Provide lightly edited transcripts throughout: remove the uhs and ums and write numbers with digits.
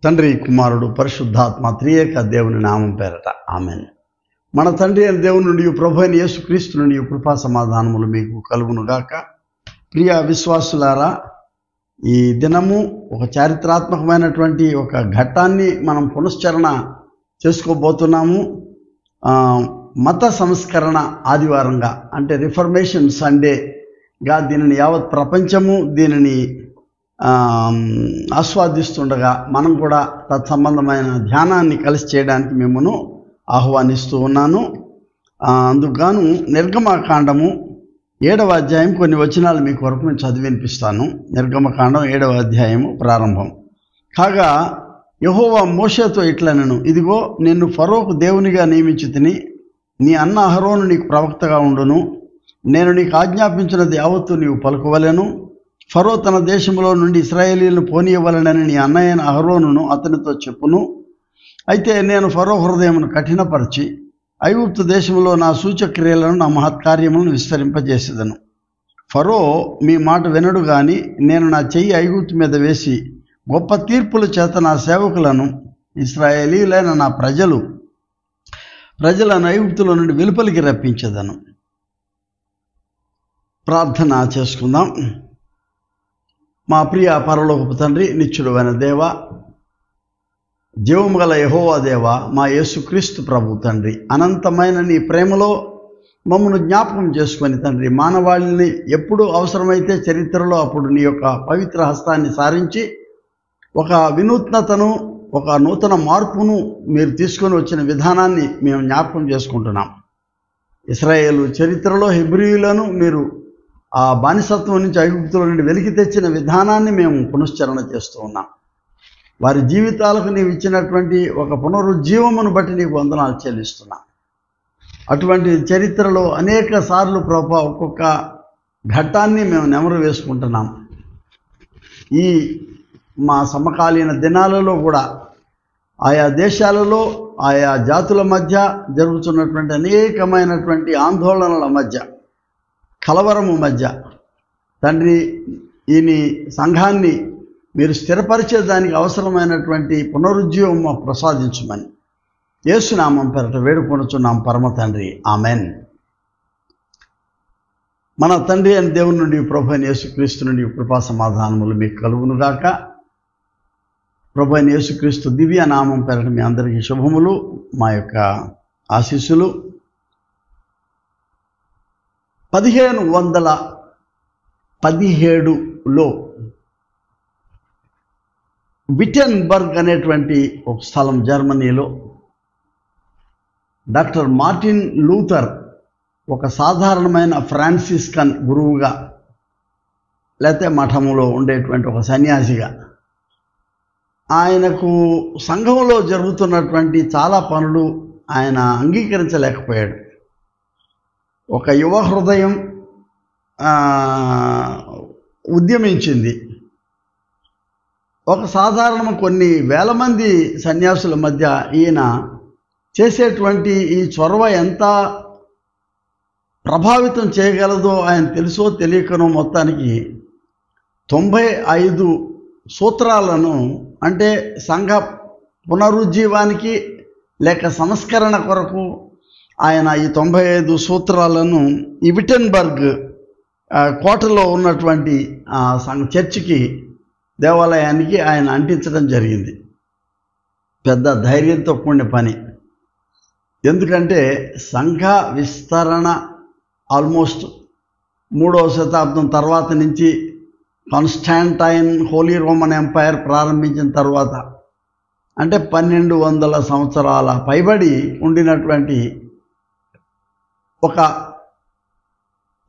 తండ్రి కుమారుడు పరిశుద్ధాత్మ త్రియేక దేవుని నామం పేరట ఆమెన్. మన తండ్రి అయిన దేవుని నుండి ప్రభు అయిన యేసుక్రీస్తు నుండి కృపా సమాధానములు మీకు కలుగునుగాక. ప్రియ విశ్వాసులారా, ఈ దినము ఒక చారిత్రాత్మకమైనటువంటి ఒక ఘట్టాన్ని మనం పునశ్చరణ చేసుకోబోతున్నాము. మత సంస్కరణ ఆదివారంగా, అంటే రిఫర్మేషన్ సండేగా దీనిని యావత్ ప్రపంచము దీనిని ఆస్వాదిస్తుండగా మనం కూడా తత్సంబంధమైన ధ్యానాన్ని కలిసి చేయడానికి మిమ్మల్ని ఆహ్వానిస్తూ ఉన్నాను. అందుకుగాను నిర్గమకాండము 7వ అధ్యాయం కొన్ని వచనాలు మీకు వరకు నేను చదివి వినిపిస్తాను. నిర్గమకాండం 7వ అధ్యాయము ప్రారంభం. కాగా యెహోవా మోషేతో ఇట్లనెను, ఇదిగో నిన్ను ఫరోకు దేవునిగా నియమించితిని, నీ అన్న అహరోను నీకు ప్రవక్తగా ఉండును. నేను నీకు ఆజ్ఞాపించినది యావత్తు నీవు పలుకవలెను. ఫరో తన దేశంలో నుండి ఇశ్రాయేలీలను పోనీయవలనని నీ అన్నయ్యైన అహరోనును అతనితో చెప్పును. అయితే నేను ఫరో హృదయమును కఠినపరిచి ఐగుప్తు దేశంలో నా సూచక్రియలను నా మహత్కార్యములను విస్తరింపజేసేదను. ఫరో మీ మాట వినడు గాని నేను నా చెయ్యి ఐగుప్తు మీద వేసి గొప్ప తీర్పుల చేత నా సేవకులను ఇశ్రాయేలీలైన నా ప్రజలను ఐగుప్తులో నుండి వెలుపలికి రప్పించేదను. ప్రార్థన చేసుకుందాం. మా ప్రియ పరలోకపు తండ్రి, నిత్యుడైన దేవ, జీవము గల యెహోవా దేవ, మా యేసుక్రీస్తు ప్రభు తండ్రి, అనంతమైన నీ ప్రేమలో మమ్మను జ్ఞాపకం చేసుకొని తండ్రి, మానవాళిని ఎప్పుడు అవసరమైతే చరిత్రలో అప్పుడు నీ యొక్క పవిత్ర హస్తాన్ని సారించి ఒక వినూత్నతను, ఒక నూతన మార్పును మీరు తీసుకొని వచ్చిన విధానాన్ని మేము జ్ఞాపకం చేసుకుంటున్నాం. ఇశ్రాయేలు చరిత్రలో హెబ్రీయులను మీరు ఆ బానిసత్వం నుంచి ఐగుప్తుల నుండి వెలికి తెచ్చిన విధానాన్ని మేము పునశ్చరణ చేస్తూ ఉన్నాం. వారి జీవితాలకు నీవు ఇచ్చినటువంటి ఒక పునరుజ్జీవమును బట్టి నీకు వందనాలు చెల్లిస్తున్నాం. అటువంటి చరిత్రలో అనేక సార్లు ప్రభా ఒక్కొక్క ఘట్టాన్ని మేము నెమరు వేసుకుంటున్నాం. ఈ మా సమకాలీన దినాలలో కూడా ఆయా దేశాలలో ఆయా జాతుల మధ్య జరుగుతున్నటువంటి అనేకమైనటువంటి ఆందోళనల మధ్య, కలవరము మధ్య తండ్రి ఈయన సంఘాన్ని మీరు స్థిరపరిచేదానికి అవసరమైనటువంటి పునరుజ్జీవం ప్రసాదించమని యేసునామం పేరట వేడుకొనుచున్నాం పరమ తండ్రి, ఆమెన్. మన తండ్రి అయిన దేవుని నుండి ప్రభు అయిన యేసుక్రీస్తు నుండి కృపా సమాధానములు మీకు కలుగునుగాక. ప్రభు అయిన యేసుక్రీస్తు దివ్య నామం పేరట మీ అందరికీ శుభములు, మా యొక్క ఆశీస్సులు. 1517లో విటెన్బర్గ్ అనేటువంటి ఒక స్థలం జర్మనీలో డాక్టర్ మార్టిన్ లూథర్ ఒక సాధారణమైన ఫ్రాన్సిస్కన్ గురువుగా, లేకపోతే మఠములో ఉండేటువంటి ఒక సన్యాసిగా, ఆయనకు సంఘంలో జరుగుతున్నటువంటి చాలా పనులు ఆయన అంగీకరించలేకపోయాడు. ఒక యువ హృదయం ఉద్యమించింది. ఒక సాధారణ కొన్ని వేల మంది సన్యాసుల మధ్య ఈయన చేసేటువంటి ఈ చొరవ ఎంత ప్రభావితం చేయగలదో ఆయన తెలుసో తెలియకనో మొత్తానికి 95 సూత్రాలను, అంటే సంఘ పునరుజ్జీవానికి లేక సంస్కరణ కొరకు ఆయన ఈ 95 సూత్రాలను ఈ విటెన్బర్గ్ కోటలో ఉన్నటువంటి చర్చికి, దేవాలయానికి ఆయన అంటించడం జరిగింది. పెద్ద ధైర్యంతో కూడిన పని. ఎందుకంటే సంఘ విస్తరణ ఆల్మోస్ట్ 3వ శతాబ్దం తర్వాత నుంచి కాన్స్టాంటైన్ హోలీ రోమన్ ఎంపైర్ ప్రారంభించిన తర్వాత, అంటే 1200 సంవత్సరాల పైబడి ఉండినటువంటి ఒక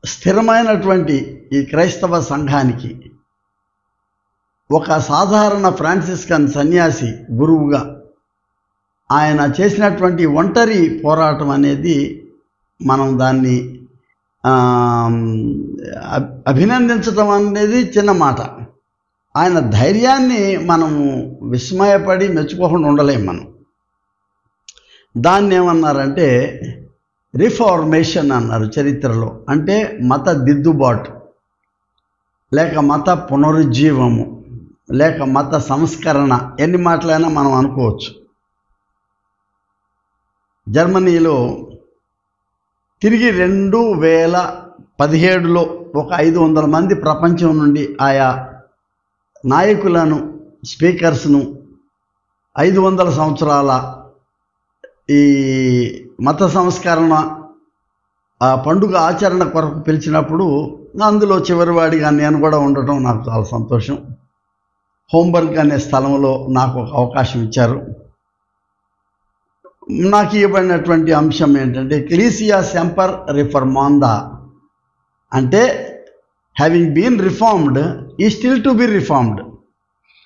స్థిరమైనటువంటి ఈ క్రైస్తవ సంఘానికి ఒక సాధారణ ఫ్రాన్సిస్కన్ సన్యాసి గురువుగా ఆయన చేసినటువంటి ఒంటరి పోరాటం అనేది మనం దాన్ని అభినందించడం అనేది చిన్న మాట. ఆయన ధైర్యాన్ని మనము విస్మయపడి మెచ్చుకోకుండా ఉండలేము. మనం దాన్ని ఏమన్నారంటే రిఫార్మేషన్ అన్నారు చరిత్రలో. అంటే మత దిద్దుబాటు లేక మత పునరుజ్జీవము లేక మత సంస్కరణ, ఎన్ని మాటలైనా మనం అనుకోవచ్చు. జర్మనీలో తిరిగి 2017లో ఒక 500 మంది ప్రపంచం నుండి ఆయా నాయకులను, స్పీకర్స్ను 500 సంవత్సరాల ఈ మత సంస్కరణ పండుగ ఆచరణ కొరకు పిలిచినప్పుడు అందులో చివరివాడిగా నేను కూడా ఉండటం నాకు చాలా సంతోషం. హోంబర్గ్ అనే స్థలంలో నాకు ఒక అవకాశం ఇచ్చారు. నాకు ఇవ్వబడినటువంటి అంశం ఏంటంటే ఎక్లీసియా సెంపర్ రిఫర్మాండా, అంటే హ్యావింగ్ బీన్ రిఫార్మ్డ్ ఈ స్టిల్ టు బి రిఫార్మ్డ్,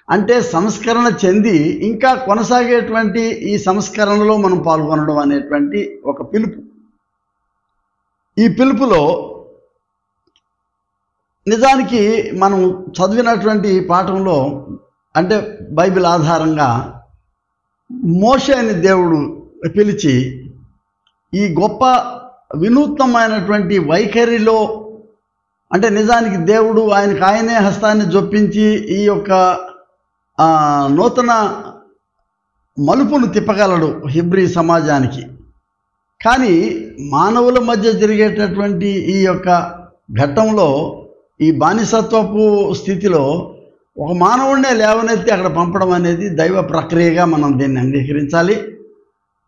అంటే సంస్కరణ చెంది ఇంకా కొనసాగేటువంటి ఈ సంస్కరణలో మనం పాల్గొనడం అనేటువంటి ఒక పిలుపు. ఈ పిలుపులో నిజానికి మనం చదివినటువంటి పాఠంలో అంటే బైబిల్ ఆధారంగా మోషేని దేవుడు పిలిచి ఈ గొప్ప వినూత్నమైనటువంటి వైఖరిలో, అంటే నిజానికి దేవుడు ఆయనే హస్తాన్ని జొప్పించి ఈ యొక్క నూతన మలుపును తిప్పగలడు హిబ్రీ సమాజానికి. కానీ మానవుల మధ్య జరిగేటటువంటి ఈ యొక్క ఘట్టంలో, ఈ బానిసత్వపు స్థితిలో ఒక మానవుడినే లేవనెత్తి అక్కడ పంపడం అనేది దైవ ప్రక్రియగా మనం దీన్ని అంగీకరించాలి.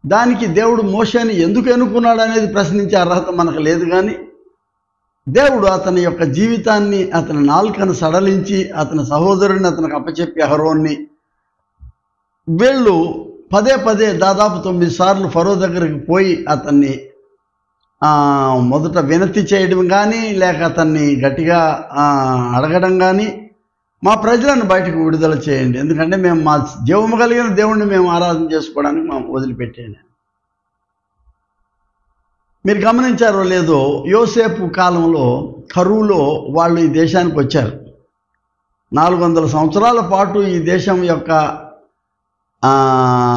దానికి దేవుడు మోషేని ఎందుకు ఎన్నుకున్నాడు అనేది ప్రశ్నించే అర్హత మనకు లేదు. కానీ దేవుడు అతని యొక్క జీవితాన్ని, అతని నాలుకను సడలించి అతని సహోదరుని అతనికి అప్పచెప్పి అహరోన్ని, వీళ్ళు పదే దాదాపు 9 సార్లు ఫరో దగ్గరికి పోయి అతన్ని మొదట వినతి చేయడం కానీ, లేక అతన్ని గట్టిగా అడగడం కానీ, మా ప్రజలను బయటకు విడుదల చేయండి, ఎందుకంటే మేము మా జీవము కలిగిన దేవుణ్ణి మేము ఆరాధన చేసుకోవడానికి మేము వదిలిపెట్టేయండి. మీరు గమనించారో లేదో, యోసేపు కాలంలో కరువులో వాళ్ళు ఈ దేశానికి వచ్చారు. 400 సంవత్సరాల పాటు ఈ దేశం యొక్క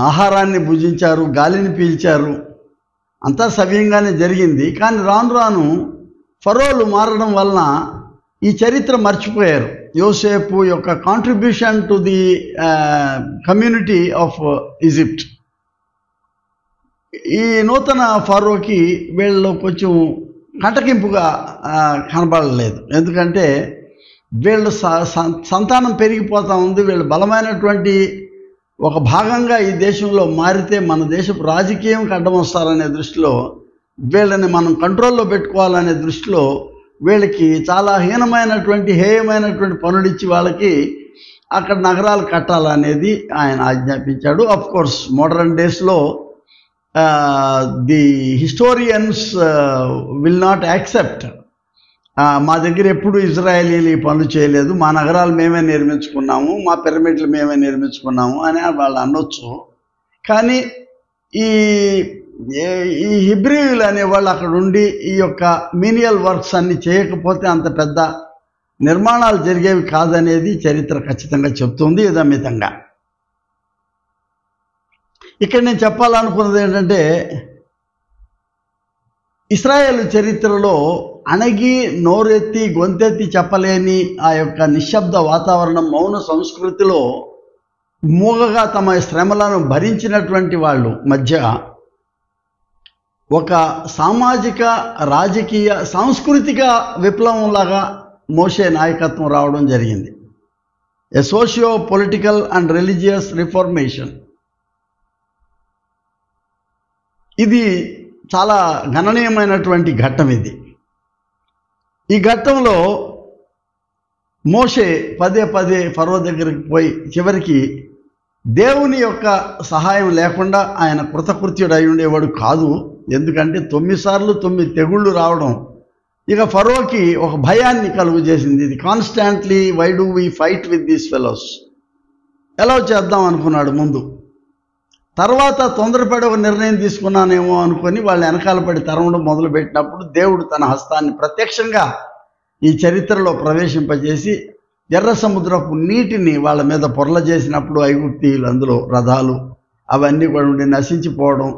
ఆహారాన్ని భుజించారు, గాలిని పీల్చారు, అంతా సవ్యంగానే జరిగింది. కానీ రాను రాను ఫరోలు మారడం వలన ఈ చరిత్ర మర్చిపోయారు. యోసేపు యొక్క contribution to the community of Egypt. ఈ నూతన ఫరోకి వీళ్ళు కొంచెం కంటకింపుగా కనబడలేదు. ఎందుకంటే వీళ్ళు సంతానం పెరిగిపోతూ ఉంది, వీళ్ళు బలమైనటువంటి ఒక భాగంగా ఈ దేశంలో మారితే మన దేశపు రాజకీయంకి అడ్డం వస్తారనే దృష్టిలో, వీళ్ళని మనం కంట్రోల్లో పెట్టుకోవాలనే దృష్టిలో వీళ్ళకి చాలా హేయమైనటువంటి పనులిచ్చి వాళ్ళకి అక్కడ నగరాలు కట్టాలనేది ఆయన ఆజ్ఞాపించాడు. అఫ్ కోర్స్ మోడర్న్ డేస్లో the historians will not accept, మా దగ్గర ఎప్పుడు ఇజ్రాయేలీలు ఈ పనులు చేయలేదు, మా నగరాలు మేమే నిర్మించుకున్నాము, మా పిరమిడ్లు మేమే నిర్మించుకున్నాము అని వాళ్ళు అనొచ్చు. కానీ ఈ హిబ్రీయులు అనేవాళ్ళు అక్కడ ఉండి ఈ యొక్క మీనియల్ వర్క్స్ అన్ని చేయకపోతే అంత పెద్ద నిర్మాణాలు జరిగేవి కాదనేది చరిత్ర ఖచ్చితంగా చెప్తుంది ఇదమితంగా. ఇక్కడ నేను చెప్పాలనుకున్నది ఏంటంటే, ఇశ్రాయేలు చరిత్రలో అణగి నోరెత్తి గొంతెత్తి చెప్పలేని ఆ యొక్క నిశ్శబ్ద వాతావరణం, మౌన సంస్కృతిలో మూగగా తమ శ్రమలను భరించినటువంటి వాళ్ళు మధ్య ఒక సామాజిక, రాజకీయ, సాంస్కృతిక విప్లవంలాగా మోషే నాయకత్వం రావడం జరిగింది. A socio political and religious reformation. ఇది చాలా గణనీయమైనటువంటి ఘట్టం. ఈ ఘట్టంలో మోషే పదే ఫరో దగ్గరికి పోయి చివరికి దేవుని యొక్క సహాయం లేకుండా ఆయన కృతకృత్యుడు అయి ఉండేవాడు కాదు. ఎందుకంటే 9 సార్లు 9 తెగుళ్ళు రావడం ఇక ఫరోకి ఒక భయాన్ని కలుగు చేసింది. ఇది constantly why do we fight with these fellows, ఎలా చేద్దాం అనుకున్నాడు ముందు. తర్వాత తొందరపడి ఒక నిర్ణయం తీసుకున్నానేమో అనుకొని వాళ్ళు వెనకాల పడి తరవడం మొదలుపెట్టినప్పుడు దేవుడు తన హస్తాన్ని ప్రత్యక్షంగా ఈ చరిత్రలో ప్రవేశింపజేసి ఎర్ర సముద్రపు నీటిని వాళ్ళ మీద పొరల చేసినప్పుడు ఐగుప్తీయులు అందులో రథాలు అవన్నీ కూడా ఉండి నశించిపోవడం,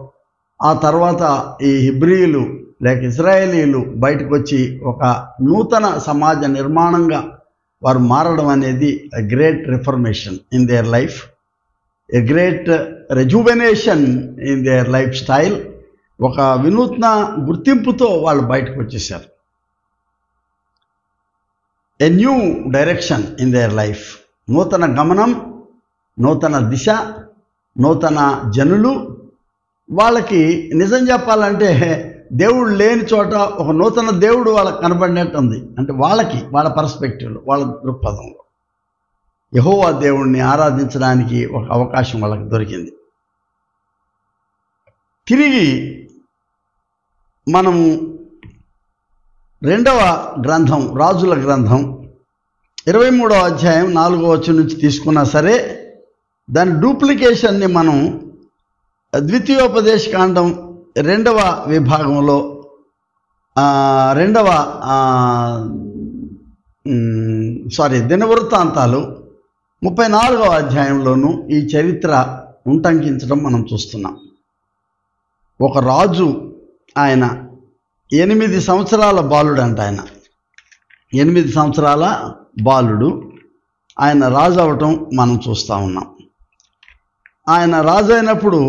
ఆ తర్వాత ఈ హిబ్రీయులు లేక ఇజ్రాయేలీలు బయటకు వచ్చి ఒక నూతన సమాజ నిర్మాణంగా వారు మారడం అనేది a great reformation in their life, a great rejuvenation in their life style. ఒక వినూత్న గుర్తింపుతో వాళ్ళు బయటకు వచ్చేసారు. A new direction in their life, నూతన గమనం, నూతన దిశ, నూతన జనులు. వాళ్ళకి నిజం చెప్పాలంటే దేవుడు లేని చోట ఒక నూతన దేవుడు వాళ్ళకి కనబడినట్టు ఉంది. అంటే వాళ్ళకి, వాళ్ళ పర్స్పెక్టివ్లో, వాళ్ళ దృక్పథంలో యెహోవా దేవుణ్ణి ఆరాధించడానికి ఒక అవకాశం వాళ్ళకి దొరికింది. తిరిగి మనము 2వ గ్రంథం, రాజుల గ్రంథం 23వ అధ్యాయం 4వ వచనం నుంచి తీసుకున్నా సరే, దాని డూప్లికేషన్ని మనం ద్వితీయోపదేశకాండం 2వ విభాగంలో 2వ దినవృత్తాంతాలు 34వ అధ్యాయంలోనూ ఈ చరిత్ర ఉంటంకించడం మనం చూస్తున్నాం. ఒక రాజు, ఆయన 8 సంవత్సరాల బాలుడు అంట. ఆయన 8 సంవత్సరాల బాలుడు, ఆయన రాజు అవటం మనం చూస్తూ ఉన్నాం. ఆయన రాజు అయినప్పుడు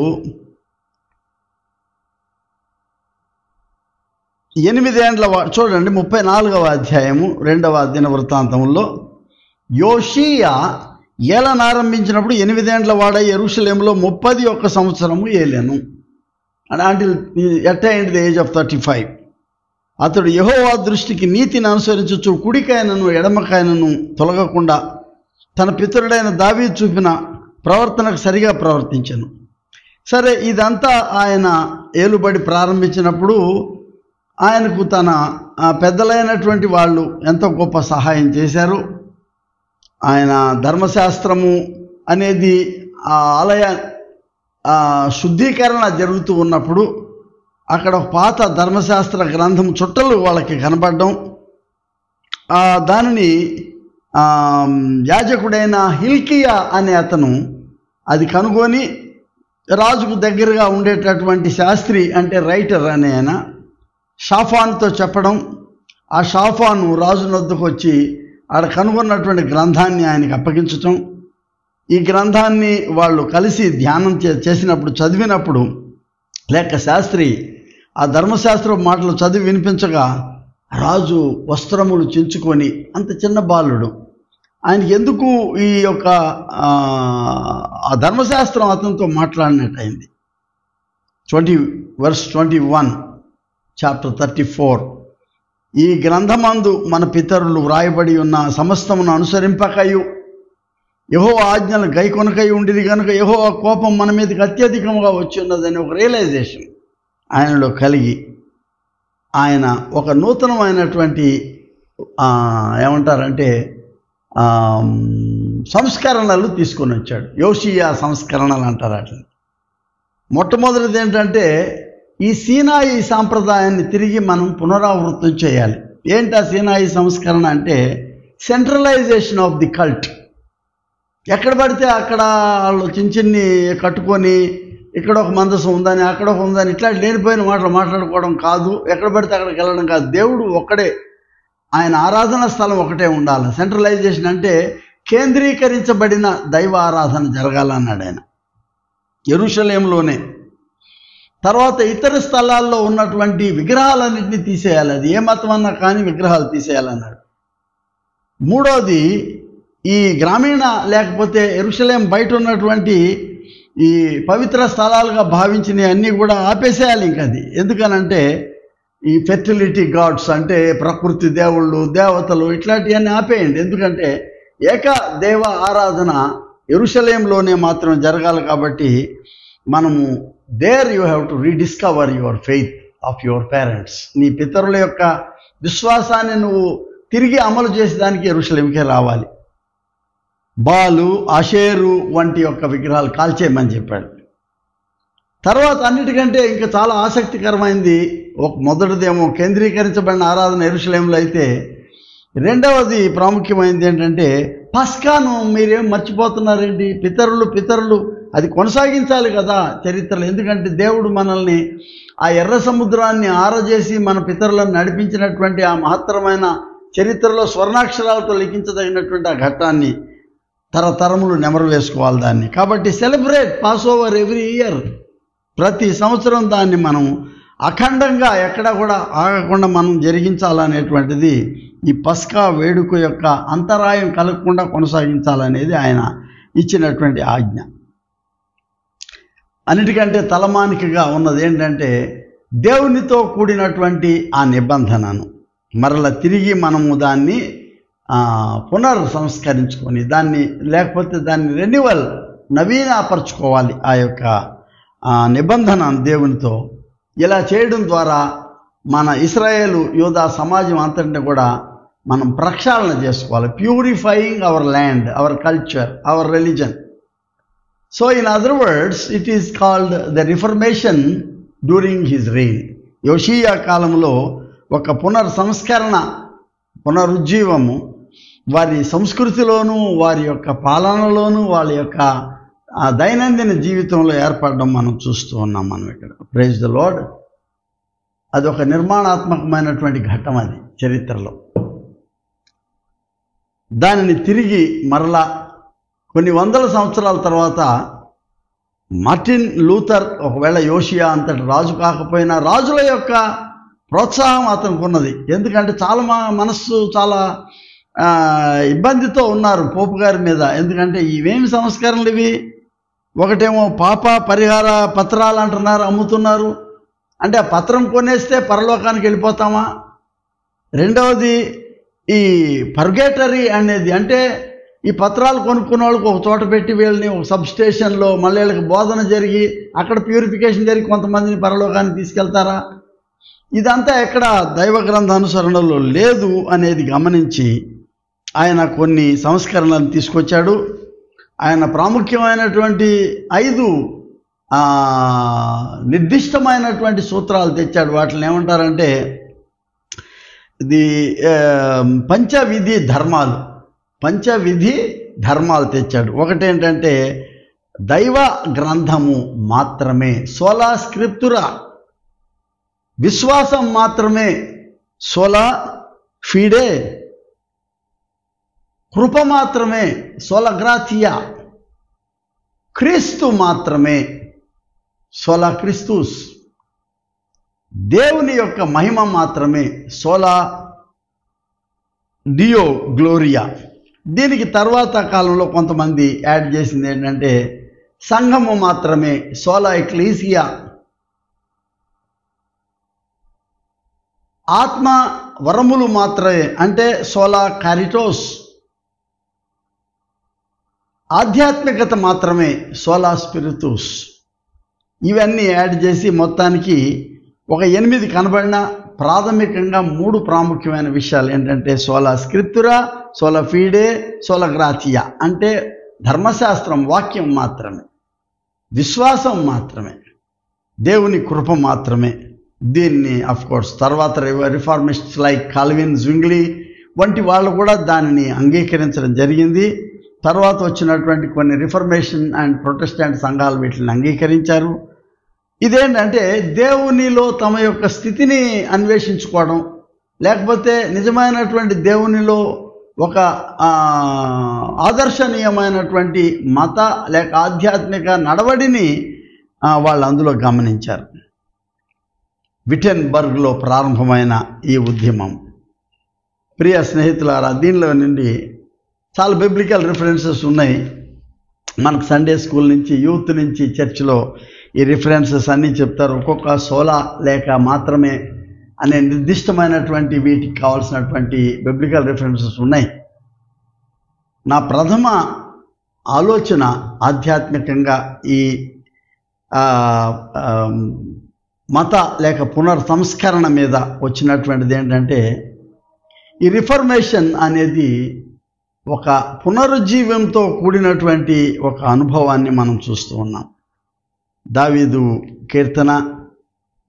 8 ఏండ్ల చూడండి 34వ అధ్యాయము 2వ దినవృత్తాంతంలో, యోషీయా ఏలన ఆరంభించినప్పుడు 8 ఏండ్ల వాడై యెరూషలేములో 31 సంవత్సరము ఏలెను. Until attained the age of 35. అతడు యెహోవా దృష్టికి నీతిని అనుసరించు కుడికాయనను ఎడమకాయనను తొలగకుండా తన పితరుడైన దావీదు చూపిన ప్రవర్తనకు సరిగా ప్రవర్తించెను. సరే, ఇదంతా ఆయన ఏలుబడి ప్రారంభించినప్పుడు ఆయనకు తన పెద్దలైనటువంటి వాళ్ళు ఎంతో గొప్ప సహాయం చేశారు. ఆయన ధర్మశాస్త్రము అనేది ఆ ఆలయ శుద్ధీకరణ జరుగుతూ ఉన్నప్పుడు అక్కడ ఒక పాత ధర్మశాస్త్ర గ్రంథం చుట్టలు వాళ్ళకి కనబడడం, దానిని యాజకుడైన హిల్కియా అనే అతను అది కనుగొని రాజుకు దగ్గరగా ఉండేటటువంటి శాస్త్రి, అంటే రైటర్ అనే ఆయన షాఫానుతో చెప్పడం, ఆ షాఫాను రాజు వద్దకు వచ్చి ఆడ కనుగొన్నటువంటి గ్రంథాన్ని ఆయనకి అప్పగించటం. ఈ గ్రంథాన్ని వాళ్ళు కలిసి ధ్యానం చేసినప్పుడు, చదివినప్పుడు, లేక శాస్త్రి ఆ ధర్మశాస్త్రం మాటలు చదివి వినిపించగా రాజు వస్త్రములు చించుకొని, అంత చిన్న బాలుడు, ఆయనకి ఎందుకు ఈ యొక్క ఆ ధర్మశాస్త్రం అతనితో మాట్లాడినట్టయింది. 21 చాప్టర్ 34, ఈ గ్రంథమందు మన పితరులు వ్రాయబడి ఉన్న సమస్తమును అనుసరింపకయు యెహోవా ఆజ్ఞలు గైకొనకై ఉండిది కనుక యెహోవా కోపం మన మీదకి అత్యధికంగా వచ్చి ఉన్నదని ఒక రియలైజేషన్ ఆయనలో కలిగి ఆయన ఒక నూతనమైనటువంటి ఏమంటారంటే సంస్కరణలు తీసుకొని వచ్చాడు. యోషియా సంస్కరణలు అంటారు అట్లా. మొట్టమొదటిది ఏంటంటే ఈ సీనాయి సాంప్రదాయాన్ని తిరిగి మనం పునరావృతం చేయాలి. ఏంటి ఆ సీనాయి సంస్కరణ అంటే సెంట్రలైజేషన్ ఆఫ్ ది కల్ట్. ఎక్కడ పడితే అక్కడ వాళ్ళు చిన్ని కట్టుకొని ఇక్కడ ఒక మందసం ఉందని అక్కడ ఒక ఉందని ఇట్లా లేనిపోయిన మాటలు మాట్లాడుకోవడం కాదు, ఎక్కడ పడితే అక్కడికి వెళ్ళడం కాదు. దేవుడు ఒక్కడే, ఆయన ఆరాధన స్థలం ఒకటే ఉండాలి. సెంట్రలైజేషన్ అంటే కేంద్రీకరించబడిన దైవ ఆరాధన జరగాలన్నాడు ఆయన యెరూషలేములోనే. తర్వాత ఇతర స్థలాల్లో ఉన్నటువంటి విగ్రహాలన్నింటినీ తీసేయాలి, అది ఏ మతం అన్నా కానీ విగ్రహాలు తీసేయాలన్నాడు. మూడవది, ఈ గ్రామీణ లేకపోతే యెరూషలేం బయట ఉన్నటువంటి ఈ పవిత్ర స్థలాలుగా భావించినవి అన్నీ కూడా ఆపేసేయాలి. ఇంక అది ఎందుకనంటే ఈ ఫెర్టిలిటీ గాడ్స్ అంటే ప్రకృతి దేవుళ్ళు, దేవతలు ఇట్లాంటివన్నీ ఆపేయండి. ఎందుకంటే ఏక దేవ ఆరాధన యెరూషలేంలోనే మాత్రం జరగాలి. కాబట్టి మనము there you have to rediscover your faith of your parents. నీ పితరుల యొక్క విశ్వాసాన్ని నువ్వు తిరిగి అమలు చేసేదానికి యెరూషలేంకే రావాలి. బాలు, ఆషేరు వంటి యొక్క విగ్రహాలు కాల్చేయమని చెప్పాడు. తర్వాత అన్నిటికంటే ఇంకా చాలా ఆసక్తికరమైంది, మొదటిదేమో కేంద్రీకరించబడిన ఆరాధన యెరూషలేంలో అయితే, రెండవది ప్రాముఖ్యమైనది ఏంటంటే పస్కాను మీరేం మర్చిపోతున్నారేంటి? పితరులు అది కొనసాగించాలి కదా చరిత్రలో. ఎందుకంటే దేవుడు మనల్ని ఆ ఎర్ర సముద్రాన్ని ఆరజేసి మన పితరులను నడిపించినటువంటి ఆ మహత్తరమైన చరిత్రలో స్వర్ణాక్షరాలతో లిఖించదగినటువంటి ఆ ఘట్టాన్ని తరతరములు నెమరు వేసుకోవాలి దాన్ని. కాబట్టి celebrate pass over every year. ప్రతి సంవత్సరం దాన్ని మనం అఖండంగా ఎక్కడ కూడా ఆగకుండా మనం జరిగించాలనేటువంటిది ఈ పస్కా వేడుక యొక్క అంతరాయం కలగకుండా కొనసాగించాలనేది ఆయన ఇచ్చినటువంటి ఆజ్ఞ. అన్నిటికంటే తలమానికగా ఉన్నది ఏంటంటే దేవునితో కూడినటువంటి ఆ నిబంధనను మరల తిరిగి మనము దాన్ని పునర్సంస్కరించుకొని దాన్ని లేకపోతే దాన్ని రెన్యువల్ నవీనపరచుకోవాలి. ఆ యొక్క నిబంధన దేవునితో ఇలా చేయడం ద్వారా మన ఇశ్రాయేలు యూదా సమాజం అంతటిని కూడా మనం ప్రక్షాళన చేసుకోవాలి. Purifying our land, our culture, our religion. So in other words it is called the reformation during his reign. యోషీయా కాలంలో ఒక పునర్సంస్కరణ, పునరుజ్జీవము వారి సంస్కృతిలోనూ వారి యొక్క పాలనలోనూ వాళ్ళ యొక్క దైనందిన జీవితంలో ఏర్పడడం మనం చూస్తూ ఉన్నాం. మనం ఇక్కడ ప్రైజ్ ద లార్డ్. అదొక నిర్మాణాత్మకమైనటువంటి ఘట్టం అది చరిత్రలో. దానిని తిరిగి మరలా కొన్ని వందల సంవత్సరాల తర్వాత మార్టిన్ లూథర్, ఒకవేళ యోషియా అంతటి రాజు కాకపోయినా రాజుల యొక్క ప్రోత్సాహం అతనికి ఉన్నది. ఎందుకంటే చాలా మనస్సు చాలా ఇబ్బందితో ఉన్నారు పోపు గారి మీద. ఎందుకంటే ఇవేమి సంస్కరణలు ఇవి? ఒకటేమో పాప పరిహార పత్రాలు అంటున్నారు, అమ్ముతున్నారు. అంటే ఆ పత్రం కొనేస్తే పరలోకానికి వెళ్ళిపోతామా? రెండవది ఈ పర్గేటరీ అనేది, అంటే ఈ పత్రాలు కొనుక్కున్న వాళ్ళకి ఒక చోట పెట్టి వీళ్ళని ఒక సబ్ స్టేషన్లో మళ్ళీ వీళ్ళకి బోధన జరిగి అక్కడ ప్యూరిఫికేషన్ జరిగి కొంతమందిని పరలోకానికి తీసుకెళ్తారా? ఇదంతా ఎక్కడ దైవ గ్రంథానుసరణలో లేదు అనేది గమనించి ఆయన కొన్ని సంస్కరణలను తీసుకొచ్చాడు. ఆయన ప్రాముఖ్యమైనటువంటి 5 నిర్దిష్టమైనటువంటి సూత్రాలు తెచ్చాడు. వాటిని ఏమంటారంటే ఇది పంచవిధి ధర్మాలు తెచ్చాడు. ఒకటేంటంటే దైవ గ్రంథము మాత్రమే, సోలా స్క్రిప్తురా, విశ్వాసం మాత్రమే, సోలా ఫీడే, కృప మాత్రమే, సోలా గ్రాతియా, క్రీస్తు మాత్రమే, సోలా క్రిస్తూస్, దేవుని యొక్క మహిమ మాత్రమే, సోలా డియో గ్లోరియా. దీనికి తర్వాత కాలంలో కొంతమంది యాడ్ చేసింది ఏంటంటే సంఘము మాత్రమే, సోలా ఎక్లీసియా, ఆత్మ వరములు మాత్రమే అంటే సోలా కారిటోస్, ఆధ్యాత్మికత మాత్రమే, సోలా స్పిరితుస్. ఇవన్నీ యాడ్ చేసి మొత్తానికి ఒక 8 కనబడిన ప్రాథమికంగా 3 ప్రాముఖ్యమైన విషయాలు ఏంటంటే సోలా స్క్రిప్తురా, సోలా ఫీడే, సోలా గ్రాతియా. అంటే ధర్మశాస్త్రం, వాక్యం మాత్రమే, విశ్వాసం మాత్రమే, దేవుని కృప మాత్రమే. దీన్ని అఫ్కోర్స్ తర్వాత రిఫార్మిస్ట్స్ లైక్ కాల్విన్, జుంగ్లీ వంటి వాళ్ళు కూడా దానిని అంగీకరించడం జరిగింది. తర్వాత వచ్చినటువంటి కొన్ని రిఫర్మేషన్ అండ్ ప్రొటెస్టెంట్ సంఘాలు వీటిని అంగీకరించారు. ఇదేంటంటే దేవునిలో తమ యొక్క స్థితిని అన్వేషించుకోవడం, లేకపోతే నిజమైనటువంటి దేవునిలో ఒక ఆదర్శనీయమైనటువంటి మత లేక ఆధ్యాత్మిక నడవడిని వాళ్ళు అందులో గమనించారు. విటెన్బర్గ్లో ప్రారంభమైన ఈ ఉద్యమం, ప్రియ స్నేహితులారా, దీనిలో నుండి చాలా బిబ్లికల్ రిఫరెన్సెస్ ఉన్నాయి. మనకు సండే స్కూల్ నుంచి, యూత్ నుంచి, చర్చిలో ఈ రిఫరెన్సెస్ అన్నీ చెప్తారు. ఒక్కొక్క సోలా లేక మాత్రమే అనే నిర్దిష్టమైనటువంటి వీటికి కావాల్సినటువంటి బిబ్లికల్ రిఫరెన్సెస్ ఉన్నాయి. నా ప్రథమ ఆలోచన ఆధ్యాత్మికంగా ఈ మత లేక పునర్సంస్కరణ మీద వచ్చినటువంటిది ఏంటంటే ఈ రిఫర్మేషన్ అనేది ఒక పునరుజ్జీవంతో కూడినటువంటి ఒక అనుభవాన్ని మనం చూస్తూ ఉన్నాం. దావీదు కీర్తన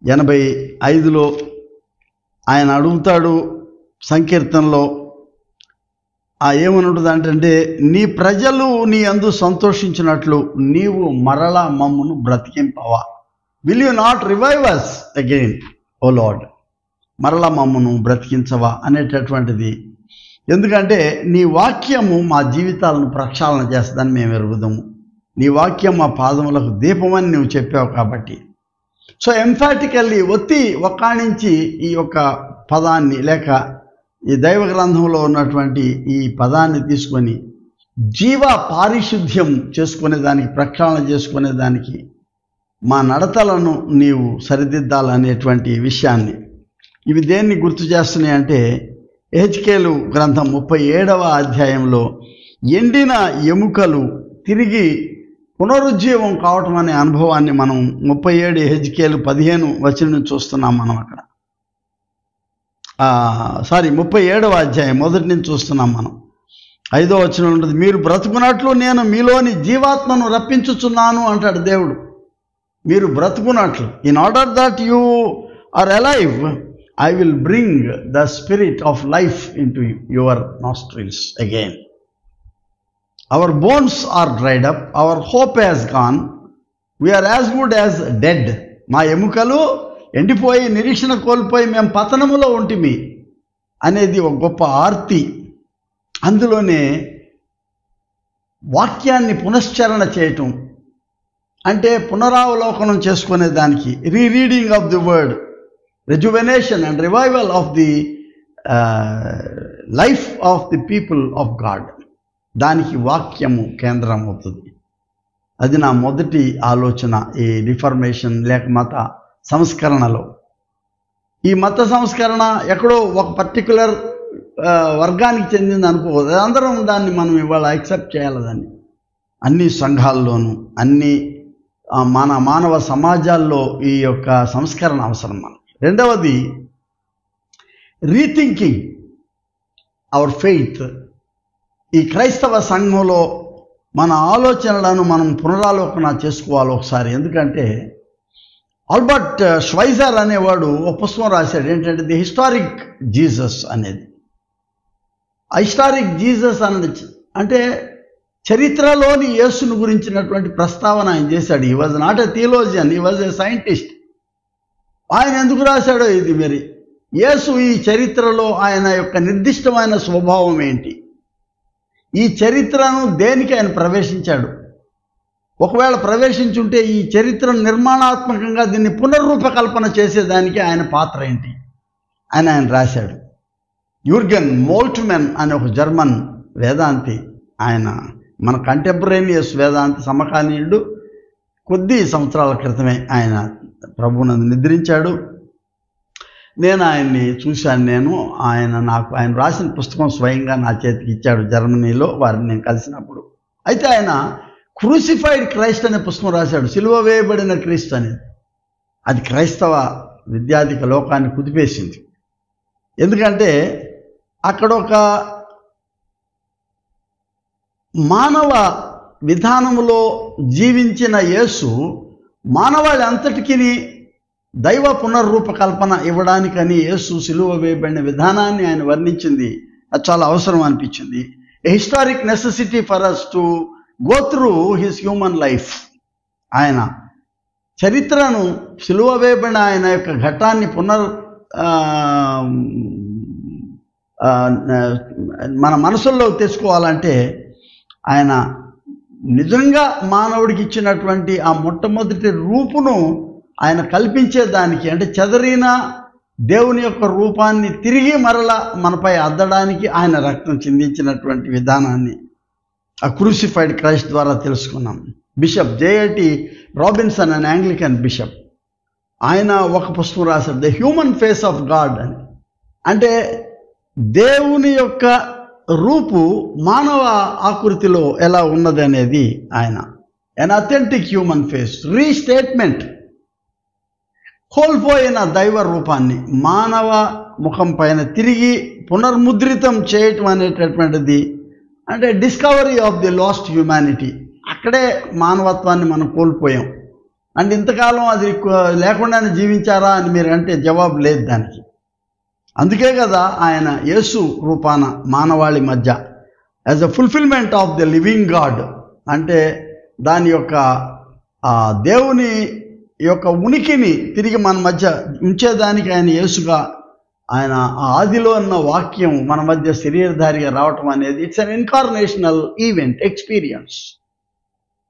85లో ఆయన అడుగుతాడు సంకీర్తనలో, ఏమనుంటుంది అంటే నీ ప్రజలు నీ యందు సంతోషించినట్లు నీవు మరలా మమ్మును బ్రతికింపవా, will you not revive us again O Lord, మరలా మమ్మును బ్రతికించవా అనేటటువంటిది ఎందుకంటే నీ వాక్యము మా జీవితాలను ప్రక్షాళన చేస్తుందని మేము ఎరుగుదాము. నీ వాక్యం మా పాదములకు దీపమని నువ్వు చెప్పావు కాబట్టి. సో ఎంఫాటికల్లీ ఒక్కాణించి ఈ యొక్క పదాన్ని లేక ఈ దైవ గ్రంథంలో ఉన్నటువంటి ఈ పదాన్ని తీసుకొని జీవ పారిశుద్ధ్యం చేసుకునేదానికి, ప్రక్షాళన చేసుకునేదానికి మా నడతలను నీవు సరిదిద్దాలనేటువంటి విషయాన్ని ఇవి దేన్ని గుర్తు చేస్తున్నాయి అంటే, యెహెజ్కేలు గ్రంథం 37వ అధ్యాయంలో ఎండిన ఎముకలు తిరిగి పునరుజ్జీవం కావటం అనే అనుభవాన్ని మనం 37 యెహెజ్కేలు 15 వచనం చూస్తున్నాం. మనం అక్కడ 37వ అధ్యాయం మొదటి నుంచి చూస్తున్నాం. మనం 5వ వచనం ఉంటుంది, మీరు బ్రతుకున్నట్లు నేను మీలోని జీవాత్మను రప్పించుచున్నాను అంటాడు దేవుడు. మీరు బ్రతుకున్నట్లు, in order that you are alive I will bring the spirit of life into your nostrils again. Our bones are dried up, our hope has gone, we are as good as dead. మా ఎముకలు ఎండిపోయి నిరీక్షణ కోల్పోయి మేము పతనములో ఉంటిమి అనేది ఒక గొప్ప ఆర్తి. అందులోనే వాక్యాన్ని పునశ్చరణ చేయటం అంటే పునరావలోకనం చేసుకునే దానికి, rereading of the word, rejuvenation and revival of the life of the people of God. దానికి వాక్యము కేంద్రం అవుతుంది. అది నా మొదటి ఆలోచన ఈ రిఫర్మేషన్ లేక మత సంస్కరణలో. ఈ మత సంస్కరణ ఎక్కడో ఒక పర్టికులర్ వర్గానికి చెందింది అనుకోవద్దు. అందరం దాన్ని మనం ఇవాళ యాక్సెప్ట్ చేయాలి. దాన్ని అన్ని సంఘాల్లోనూ అన్ని మానవ సమాజాల్లో ఈ యొక్క సంస్కరణ అవసరం. మనం రెండవది రీథింకింగ్ అవర్ ఫెయిత్. ఈ క్రైస్తవ సంఘంలో మన ఆలోచనలను మనం పునరాలోకన చేసుకోవాలి ఒకసారి. ఎందుకంటే ఆల్బర్ట్ ష్వైజర్ అనేవాడు ఒక పుస్తకం రాశాడు, ఏంటంటే ది హిస్టారిక్ జీసస్ అనేది. ఆ హిస్టారిక్ జీసస్ అనేది అంటే చరిత్రలోని యేసును గురించినటువంటి ప్రస్తావన ఆయన చేశాడు. He was not a theologian, he was a scientist. ఆయన ఎందుకు రాశాడో ఇది మరి, యేసు ఈ చరిత్రలో ఆయన యొక్క నిర్దిష్టమైన స్వభావం ఏంటి, ఈ చరిత్రను దేనికి ఆయన ప్రవేశించాడు, ఒకవేళ ప్రవేశించుంటే ఈ చరిత్రను నిర్మాణాత్మకంగా దీన్ని పునర్రూపకల్పన చేసేదానికి ఆయన పాత్ర ఏంటి అని ఆయన రాశాడు. యూర్గెన్ మోల్ట్మెన్ అనే ఒక జర్మన్ వేదాంతి, ఆయన మన కంటెంపరేనియస్ వేదాంతి సమకాలీనుడు. కొద్ది సంవత్సరాల క్రితమే ఆయన ప్రభువునందు నిద్రించాడు. నేను ఆయన్ని చూశాను. ఆయన రాసిన పుస్తకం స్వయంగా నా చేతికి ఇచ్చాడు జర్మనీలో, వారిని నేను కలిసినప్పుడు. అయితే ఆయన క్రూసిఫైడ్ క్రైస్ట్ అనే పుస్తకం రాశాడు, సిలువ వేయబడిన క్రీస్తు అనేది. అది క్రైస్తవ విద్యార్థిక లోకాన్ని కుదిపేసింది. ఎందుకంటే అక్కడ ఒక మానవ విధానములో జీవించిన యేసు మానవాళి అంతటికీ దైవ పునర్రూపకల్పన ఇవ్వడానికని యేసు సిలువ వేయబడిన విధానాన్ని ఆయన వర్ణించింది. అది చాలా అవసరం అనిపించింది. A historic necessity for us to go through his human life. ఆయన చరిత్రను సిలువ వేయబడిన ఆయన యొక్క ఘట్టాన్ని మన మనసుల్లో తెచ్చుకోవాలంటే ఆయన నిజంగా మానవుడికి ఇచ్చినటువంటి ఆ మొట్టమొదటి రూపును ఆయన కల్పించేదానికి, అంటే చెదరిన దేవుని యొక్క రూపాన్ని తిరిగి మరలా మనపై అద్దడానికి ఆయన రక్తం చిందించినటువంటి విధానాన్ని ఆ క్రూసిఫైడ్ క్రైస్ట్ ద్వారా తెలుసుకున్నాం. బిషప్ జేఐటి రాబిన్సన్ అనే యాంగ్లికన్ బిషప్, ఆయన ఒక పుస్తకం రాశాడు, the human face of God అని. అంటే దేవుని యొక్క రూపు మానవ ఆకృతిలో ఎలా ఉన్నది అనేది ఆయన an authentic human face, restatement, కోల్పోయిన దైవ రూపాన్ని మానవ ముఖం పైన తిరిగి పునర్ముద్రితం చేయటం అనేటటువంటిది, అంటే discovery of the last humanity. అక్కడే మానవత్వాన్ని మనం కోల్పోయాం. అంటే ఇంతకాలం అది లేకుండానే జీవించారా అని మీరు అంటే జవాబు లేదు దానికి. అందుకే కదా ఆయన యేసు రూపాన మానవాళి మధ్య as a fulfilment of the living God, అంటే దాని యొక్క దేవుని యొక్క ఉనికిని తిరిగి మన మధ్య ఉంచేదానికి ఆయన యేసుగా ఆయన ఆదిలో ఉన్న వాక్యం మన మధ్య శరీరధారిగా రావటం అనేది ఇట్స్ అన్ ఇన్కార్నేషనల్ ఈవెంట్ ఎక్స్పీరియన్స్.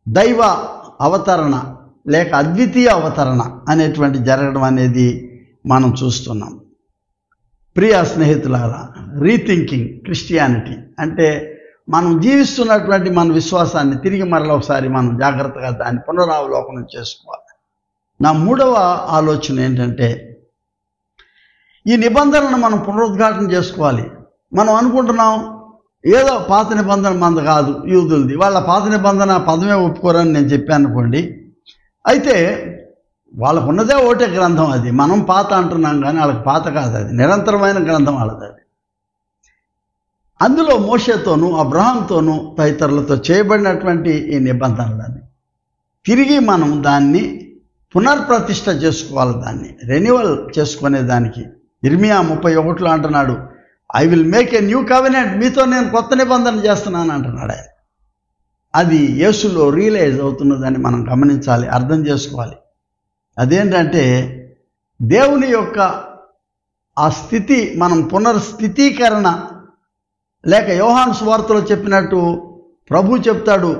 దైవ అవతరణ లేక అద్వితీయ అవతరణ అనేటువంటి జరగడం అనేది మనం చూస్తున్నాం. ప్రియ స్నేహితులారా, రీథింకింగ్ క్రిస్టియానిటీ అంటే మనం జీవిస్తున్నటువంటి మన విశ్వాసాన్ని తిరిగి మరొకసారి మనం జాగ్రత్తగా దాన్ని పునరావలోకనం చేసుకోవాలి. నా మూడవ ఆలోచన ఏంటంటే, ఈ నిబంధనను మనం పునరుద్ఘాటన చేసుకోవాలి. మనం అనుకుంటున్నాం ఏదో పాత నిబంధన మంద కాదు యూదులది, వాళ్ళ పాత నిబంధన పదమే ఒప్పుకోరని నేను చెప్పాను అనుకోండి. అయితే వాళ్ళకు ఉన్నదే ఒకటే గ్రంథం, అది మనం పాత అంటున్నాం కానీ వాళ్ళకి పాత కాదు, అది నిరంతరమైన గ్రంథం వాళ్ళది. అది అందులో మోషేతోనూ అబ్రహాంతోనూ తదితరులతో చేయబడినటువంటి ఈ నిబంధనలని తిరిగి మనం దాన్ని పునర్ప్రతిష్ఠ చేసుకోవాలి, దాన్ని రెన్యువల్ చేసుకునే దానికి. ఇర్మియా 31లో అంటున్నాడు, I will make a new covenant, మీతో నేను కొత్త నిబంధన చేస్తున్నాను అంటున్నాడు ఆయన. అది యేసులో రియలైజ్ అవుతున్నదని మనం గమనించాలి, అర్థం చేసుకోవాలి. అదేంటంటే దేవుని యొక్క ఆ స్థితి మనం పునర్స్థితీకరణ, లేక యోహాను సువార్తలో చెప్పినట్టు ప్రభు చెప్తాడు,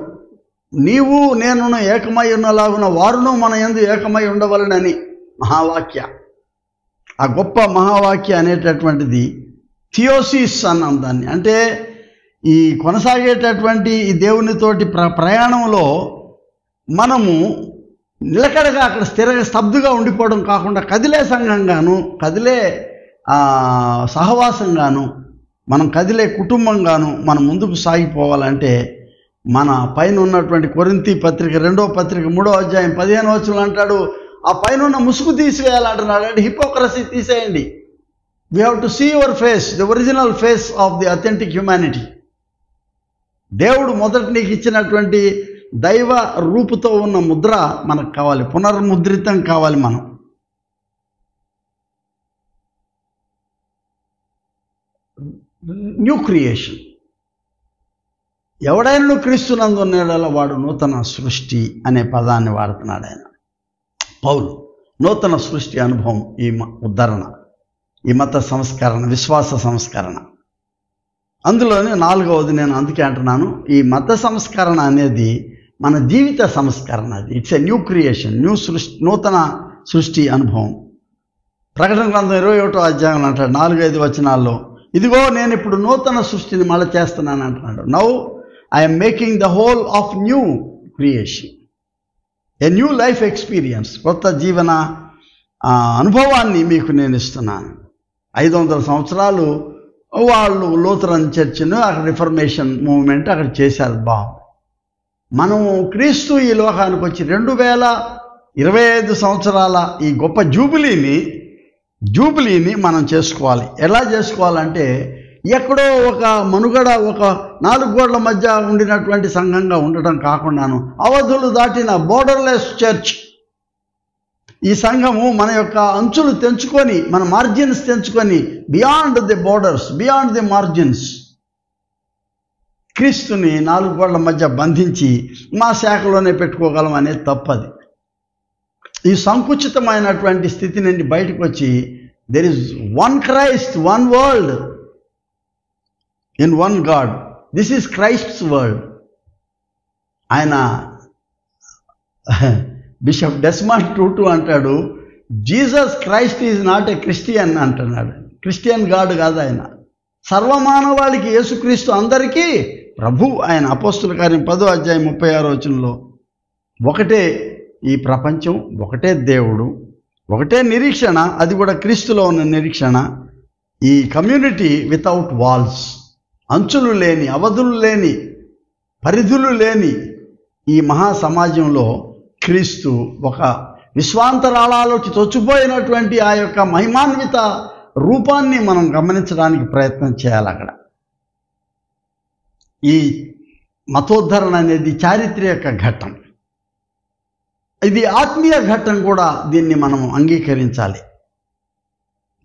నీవు నేను ఏకమై ఉన్నలాగున వారును మన యందు ఏకమై ఉండవలనని. మహావాక్య, ఆ గొప్ప మహావాక్య అనేటటువంటిది థియోసిస్ అన్నాం దాన్ని. అంటే ఈ కొనసాగేటటువంటి ఈ దేవునితోటి ప్రయాణంలో మనము నిలకడగా అక్కడ స్తబ్దుగా ఉండిపోవడం కాకుండా కదిలే సంఘంగాను, కదిలే సహవాసంగాను, మనం కదిలే కుటుంబంగాను మనం ముందుకు సాగిపోవాలంటే మన పైన ఉన్నటువంటి కొరింథీ పత్రిక 2వ పత్రిక 3వ అధ్యాయం 15వ వచనం అంటాడు, ఆ పైన ఉన్న ముసుగు తీసివేయాలంటున్నాడు. అంటే హిపోక్రసీ తీసేయండి. We have to see your face, the original face of the authentic humanity. దేవుడు మొదట నీకు ఇచ్చినటువంటి దైవ రూపుతో ఉన్న ముద్ర మనకు కావాలి, పునర్ముద్రితం కావాలి. మనం న్యూ క్రియేషన్. ఎవడైనా క్రీస్తునందు ఉన్నాడో వాడు నూతన సృష్టి అనే పదాన్ని వాడుతున్నాడు ఆయన, పౌలు. నూతన సృష్టి అనుభవం, ఈ ఉద్ధరణ, ఈ మత సంస్కరణ, విశ్వాస సంస్కరణ. అందులోనే 4వది నేను అందుకే అంటున్నాను, ఈ మత సంస్కరణ అనేది మన జీవిత సంస్కరణ. అది ఇట్స్ ఎ న్యూ క్రియేషన్, నూతన సృష్టి అనుభవం. ప్రకటన గ్రంథం 21వ అధ్యాయం అంటాడు 4-5 వచనాల్లో, ఇదిగో నేను ఇప్పుడు నూతన సృష్టిని మళ్ళీ చేస్తున్నాను అంటున్నాడు. Now I'm making the whole of new creation, a new life experience. కొత్త జీవన అనుభవాన్ని మీకు నేను ఇస్తున్నాను. 500 సంవత్సరాలు వాళ్ళు లూథరన్ చర్చ్ను, అక్కడ రిఫర్మేషన్ మూవ్మెంట్ అక్కడ చేశారు. బాగుంది. మనము క్రీస్తు ఈ లోకానికి వచ్చి 2025 సంవత్సరాల ఈ గొప్ప జూబిలీని మనం చేసుకోవాలి. ఎలా చేసుకోవాలంటే, ఎక్కడో ఒక మనుగడ, ఒక 4 గోడల మధ్య ఉండినటువంటి సంఘంగా ఉండటం కాకుండాను, అవధులు దాటిన బోర్డర్లెస్ చర్చ్. ఈ సంఘము మన యొక్క అంచులు తెంచుకొని, మన మార్జిన్స్ తెంచుకొని, beyond the borders, beyond the margins క్రీస్తుని 4 గోడల మధ్య బంధించి మా శాఖలోనే పెట్టుకోగలం అనేది తప్పది. ఈ సంకుచితమైనటువంటి స్థితి నుండి బయటకు వచ్చి, there is one Christ, one world in one God, this is Christ's world. ఆయన బిషప్ డెస్మాండ్ టూటు అంటాడు, Jesus Christ is not a Christian అంటున్నాడు. క్రిస్టియన్ గాడ్ కాదు ఆయన, సర్వమానవాళికి యేసుక్రీస్తు అందరికీ ప్రభు. ఆయన అపోస్తుల కార్యం 10వ అధ్యాయం 36వ వచనంలో, ఒకటే ఈ ప్రపంచం, ఒకటే దేవుడు, ఒకటే నిరీక్షణ, అది కూడా క్రీస్తులో ఉన్న నిరీక్షణ. ఈ కమ్యూనిటీ వితౌట్ వాల్స్, అంచులు లేని, అవధులు లేని, పరిధులు లేని ఈ మహా సమాజంలో క్రీస్తు ఒక విశ్వాంతరాళాలోకి చొచ్చుపోయినటువంటి ఆ యొక్క మహిమాన్విత రూపాన్ని మనం గమనించడానికి ప్రయత్నం చేయాలి. అక్కడ ఈ మతోద్ధరణ అనేది చారిత్రక ఘట్టం, ఇది ఆత్మీయ ఘట్టం కూడా. దీన్ని మనం అంగీకరించాలి.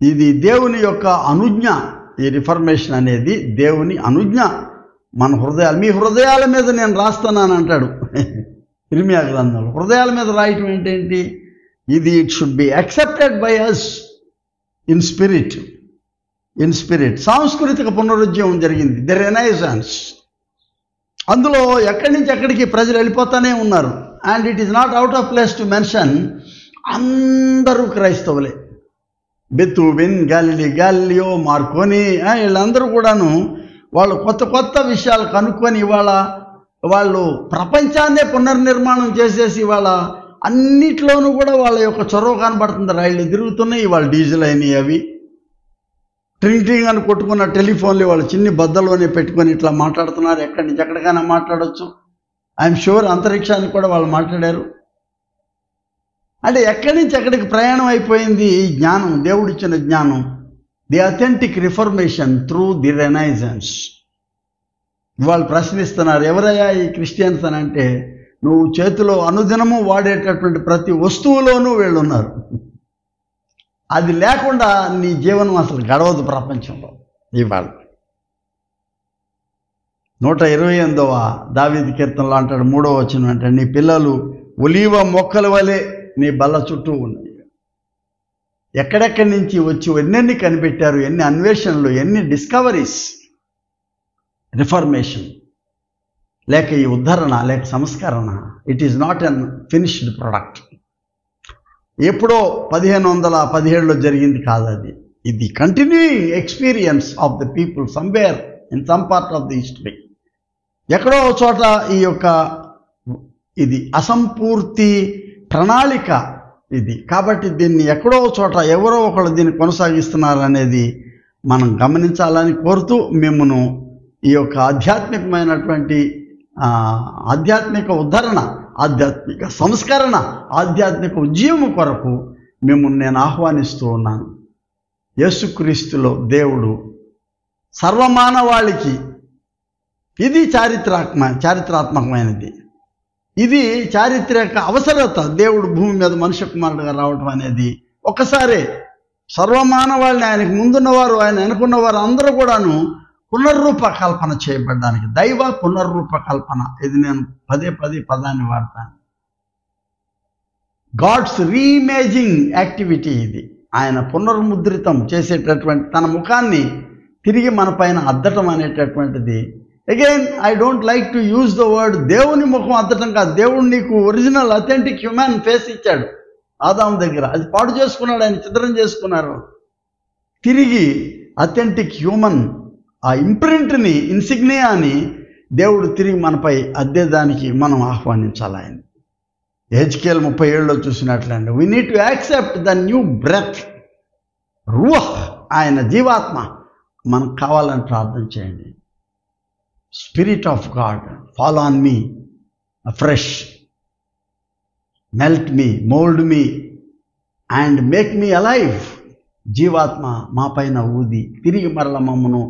ఇది దేవుని యొక్క అనుజ్ఞ. ఈ రిఫర్మేషన్ అనేది దేవుని అనుజ్ఞ. మన హృదయాలు, మీ హృదయాల మీద నేను రాస్తున్నాను అంటాడు ఇర్మియా గ్రంథంలో. హృదయాల మీద రాయటం ఏంటేంటి? ఇది it should be accepted by us in spirit. In spirit. సాంస్కృతిక పునరుజ్జీవం జరిగింది, ది రెనైజాన్స్. అందులో ఎక్కడి నుంచి ఎక్కడికి ప్రజలు వెళ్ళిపోతూనే ఉన్నారు. And it is not out of place to mention, అందరూ క్రైస్తవులే. బెతూవెన్, గ్యాలిలియో, మార్కోని, వీళ్ళందరూ కూడాను వాళ్ళు కొత్త కొత్త విషయాలు కనుక్కొని ఇవాళ వాళ్ళు ప్రపంచాన్నే పునర్నిర్మాణం చేసేసి ఇవాళ అన్నిట్లోనూ కూడా వాళ్ళ యొక్క చొరవ కనబడుతుంది. రైళ్ళు తిరుగుతున్నాయి, ఇవాళ డీజిల్ అయినాయి, అవి ట్రింగ్ అని కొట్టుకున్న టెలిఫోన్లు వాళ్ళు చిన్ని బద్దలోనే పెట్టుకొని ఇట్లా మాట్లాడుతున్నారు. ఎక్కడి నుంచి ఎక్కడికైనా మాట్లాడవచ్చు. ఐఎమ్ షూర్ అంతరిక్షానికి కూడా వాళ్ళు మాట్లాడారు. అంటే ఎక్కడి నుంచి ఎక్కడికి ప్రయాణం అయిపోయింది ఈ జ్ఞానం, దేవుడిచ్చిన జ్ఞానం. The authentic reformation through the renaissance. వాళ్ళు ప్రశ్నిస్తున్నారు, ఎవరయ్యా ఈ క్రిస్టియన్స్ అని అంటే, నువ్వు చేతిలో అనుదినము వాడేటటువంటి ప్రతి వస్తువులోనూ వీళ్ళున్నారు. అది లేకుండా నీ జీవనం అసలు గడవదు ప్రపంచంలో. ఇవాళ 128వ దావీదు కీర్తనలో అంటాడు, 3వ వచనం అంటే, నీ పిల్లలు ఒలీవ మొక్కల వలె నీ బల్ల చుట్టూ ఉన్నాయి. ఎక్కడెక్కడి నుంచి వచ్చి ఎన్నెన్ని కనిపెట్టారు, ఎన్ని అన్వేషణలు, ఎన్ని డిస్కవరీస్. రిఫర్మేషన్ లేక ఈ ఉద్ధరణ లేక సంస్కరణ, it is not an finished product. ఎప్పుడో 1517లో జరిగింది కాదు అది. ఇది continuing experience of the people somewhere in some part of the history. ఎక్కడో చోట ఈ యొక్క ఇది అసంపూర్తి ప్రణాళిక ఇది. కాబట్టి దీన్ని ఎక్కడో చోట ఎవరో ఒకళ్ళు దీన్ని కొనసాగిస్తున్నారనేది మనం గమనించాలని కోరుతూ మిమ్మను ఈ యొక్క ఆధ్యాత్మికమైనటువంటి ఆధ్యాత్మిక ఉద్ధరణ, ఆధ్యాత్మిక సంస్కరణ, ఆధ్యాత్మిక ఉద్యమం కొరకు మిమ్మల్ని నేను ఆహ్వానిస్తూ ఉన్నాను. యేసుక్రీస్తులో దేవుడు సర్వమానవాళికి ఇది చారిత్రాత్మకమైనది. ఇది చారిత్రక అవసరత. దేవుడు భూమి మీద మనుష్య కుమారుడుగా రావటం అనేది ఒక్కసారే. సర్వమానవాళ్ళని, ఆయనకు ముందున్నవారు, ఆయన వెనుకున్నవారు అందరూ కూడాను పునర్రూపకల్పన చేయబడ్డానికి, దైవ పునర్రూపకల్పన. ఇది నేను పదే పదాన్ని వాడతాను. గాడ్స్ రీఇమేజింగ్ యాక్టివిటీ ఇది. ఆయన పునర్ముద్రితం చేసేటటువంటి తన ముఖాన్ని తిరిగి మన పైన అద్దటం అనేటటువంటిది. Again I don't like to use the word దేవుని ముఖం అద్దటం కాదు. దేవుడు నీకు ఒరిజినల్ అథెంటిక్ హ్యూమన్ ఫేస్ ఇచ్చాడు ఆదాము దగ్గర. అది పాడు చేసుకున్నాడు, ఆయన చిత్రం చేసుకున్నారు. తిరిగి అథెంటిక్ హ్యూమన్ ఆ ఇంప్రింట్ని, ఇన్సిగ్నియాని దేవుడు తిరిగి మనపై అద్దేదానికి మనం ఆహ్వానించాలి. ఆయన హెజ్కేల్ 37లో చూసినట్లండి, we need to accept the new breath, రూహ్, ఆయన జీవాత్మ మనకు కావాలని ప్రార్థన చేయండి. Spirit of God fall on me fresh, melt me, mould me and make me alive. జీవాత్మ మా పైన ఊది తిరిగి మరల మమ్మను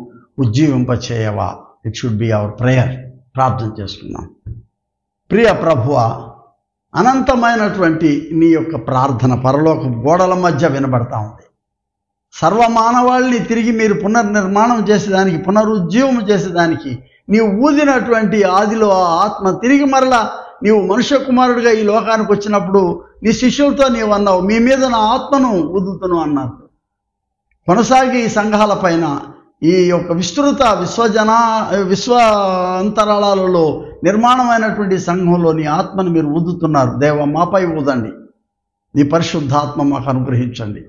ఉజ్జీవింపచేయవా. It should be our prayer. ప్రార్థన చేసుకుందాం. ప్రియ ప్రభువా, అనంతమైనటువంటి నీ యొక్క ప్రార్థన పరలోక గోడల మధ్య వినబడతా ఉంది. సర్వమానవాళ్ళని తిరిగి మీరు పునర్నిర్మాణం చేసేదానికి, పునరుజ్జీవం చేసేదానికి నీవు ఊదినటువంటి ఆదిలో ఆ ఆత్మ తిరిగి మరలా నీవు మనుష్య కుమారుడిగా ఈ లోకానికి వచ్చినప్పుడు నీ శిష్యులతో నీవు అన్నావు, మీ మీద నా ఆత్మను ఊదుతును అన్నారు. కొనసాగి ఈ సంఘాల పైన ఈ యొక్క విస్తృత విశ్వాంతరాళాలలో నిర్మాణమైనటువంటి సంఘంలో నీ ఆత్మను మీరు ఊదుతున్నారు. దేవ, మాపై ఊదండి. నీ పరిశుద్ధాత్మ మాకు అనుగ్రహించండి.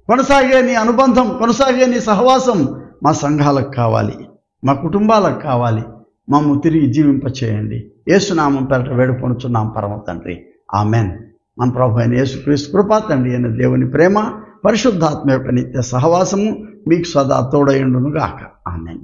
కొనసాగే నీ అనుబంధం, కొనసాగే నీ సహవాసం మా సంఘాలకు కావాలి, మా కుటుంబాలకు కావాలి. మమ్మల్ని తిరిగి జీవింపచేయండి. యేసునామం పేరట వేడుకొనుచున్నాం పరమ తండ్రి, ఆమెన్. మన ప్రభు అయిన యేసుక్రీస్తు కృప, తండ్రి అయిన దేవుని ప్రేమ, పరిశుద్ధాత్మ యొక్క నిత్య సహవాసము మీకు సదా తోడయుండును గాక. ఆమెన్.